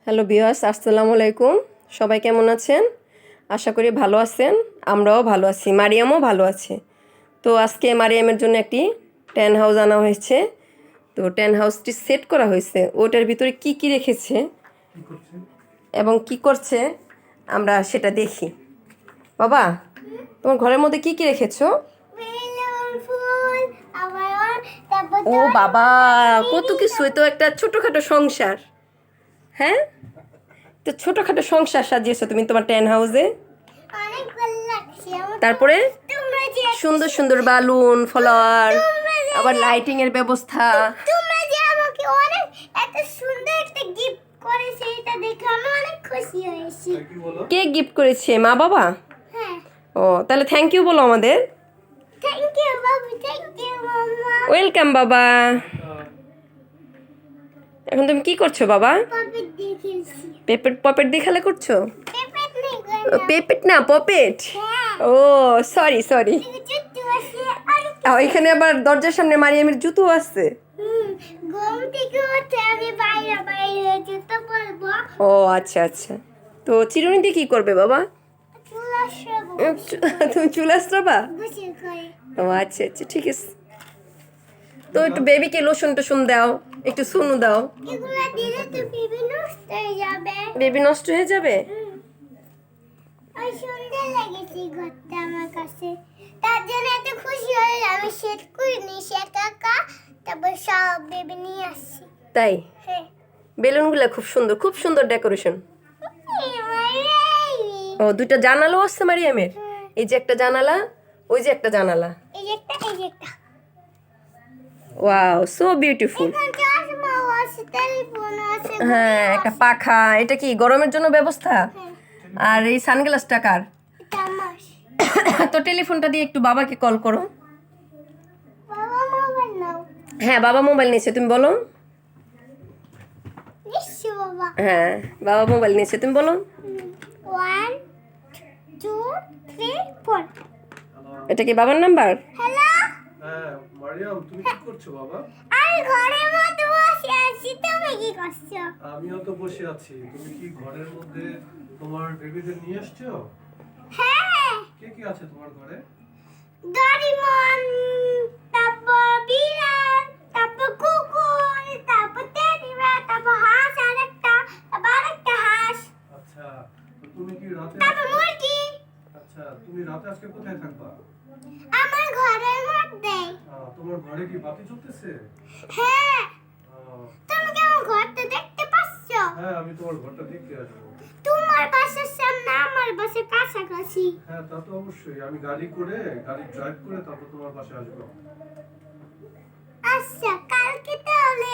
Hello viewers, আসসালামু আলাইকুম। সবাই কেমন আছেন? আশা করি ভালো আছেন। আমরাও ভালো আছি, মারিয়ামও ভালো আছে। তো আজকে মারিয়ামের জন্য একটি টেন হাউস আনা হয়েছে। তো টেন হাউসটি সেট করা হয়েছে। ওটার ভিতরে কি কি রেখেছে এবং কি করছে আমরা সেটা দেখি। বাবা, তোমার ঘরের মধ্যে কি কি রেখেছো? ও বাবা, কত কিছু! এ তো একটা ছোটোখাটো সংসার। হ্যাঁ, তো ছোটোখাটো সংসার সাজিয়েছো তুমি তোমার টেন হাউসে। তারপরে সুন্দর সুন্দর বালুন, ফ্লাওয়ার, আবার লাইটিং এর ব্যবস্থা। তোমরা যে আমাকে অনেক এত সুন্দর একটা গিফট করেছে, এটা দেখে আমি অনেক খুশি হয়েছি। কে গিফট করেছে? মা বাবা? হ্যাঁ, ও, তাহলে থ্যাংক ইউ বলো আমাদের। Thank you Babu, thank you মামা। ওয়েলকাম বাবা। এখন তুমি কি করছো বাবা? পপেট দেখেছি। পপেট দিয়ে খেলা করছো? পপেট নেই পেপেট না, পপেট। হ্যাঁ, ও সরি সরি। জুতো আছে আর এখানে আবার দরজার সামনে মারিয়ামের জুতো আছে। ঘুম থেকে উঠে আমি বাইরে বাইরে জুতো পরবো। ও আচ্ছা আচ্ছা। তো চিরুনি দিয়ে কি করবে বাবা? চুল আসবো তুমি চুল আঁচড়াবা? গোসল করে। ও আচ্ছা আচ্ছা, ঠিক আছে। তো একটু বেবিকে লোশন টোশন দাও, একটু সুনু দাও। এগুলা দিলে তো বিভিন্ন নষ্ট হয়ে যাবে। বেবি নষ্ট হয়ে যাবে। আর সুন্দর লেগেছে ঘরটা আমার কাছে, তার জন্য এত খুশি হয়ে আমি সেট করিনি, সে একা তারপর সব বেবি নিয়ে আসছি। তাই হ্যাঁ, বেলুনগুলো খুব সুন্দর, খুব সুন্দর ডেকোরেশন। ও, দুটো জানালাও আছে মারিয়ামের। এই যে একটা জানালা, ওই যে একটা জানালা। এই যে একটা, এই যে একটা। Wow, so beautiful. এখানে চশমা আছে, টেলিফোন আছে। হ্যাঁ, একটা পাখা। এটা কি গরমের জন্য ব্যবস্থা? আর এই সানগ্লাসটা কার? এটা আমার। তো টেলিফোনটা দিয়ে একটু বাবাকে কল করো। বাবা মোবাইল নাও। হ্যাঁ, বাবা মোবাইল নিয়েছে, তুমি বলো। নিশ্চয় বাবা। হ্যাঁ, বাবা মোবাইল নিয়েছে, তুমি বলো। 1 2 3 4। এটা কি বাবার নাম্বার? হ্যালো, হ্যাঁ মারিয়াম, তুমি কি করছো বাবা? আমি ঘরের মধ্যে বসে আছি, তুমি কি করছো? আমিও তো বসে আছি। তুমি কি ঘরের মধ্যে তোমার বেবিদের নিয়ে আসছো? হ্যাঁ, কে কে আছে তোমার ঘরে? ডরিমন, তারপর বিড়াল, তারপর কুকুর, তারপর টেডিবিয়ার, তারপর হাঁস আরেকটা, তারপর আরেকটা হাঁস, আচ্ছা, তো তুমি কি রাতে তারপর মুরগি। আচ্ছা, তুমি রাতে আজকে কোথায় থাকবা? আমার ঘরের মধ্যে। তোমার ঘরে কি বাতি জ্বলতেছে? হ্যাঁ, আহ, তুমি কি আমার ঘরটা দেখতে পাচ্ছ? হ্যাঁ, আমি তোমার ঘরটা দেখতে আসবো। তোমার বাসার সামনে আমার বাসার কাছাকাছি। হ্যাঁ, তা তো অবশ্যই। আমি গাড়ি ড্রাইভ করে তারপর তোমার বাসায় আসবো। আচ্ছা, কালকে তাহলে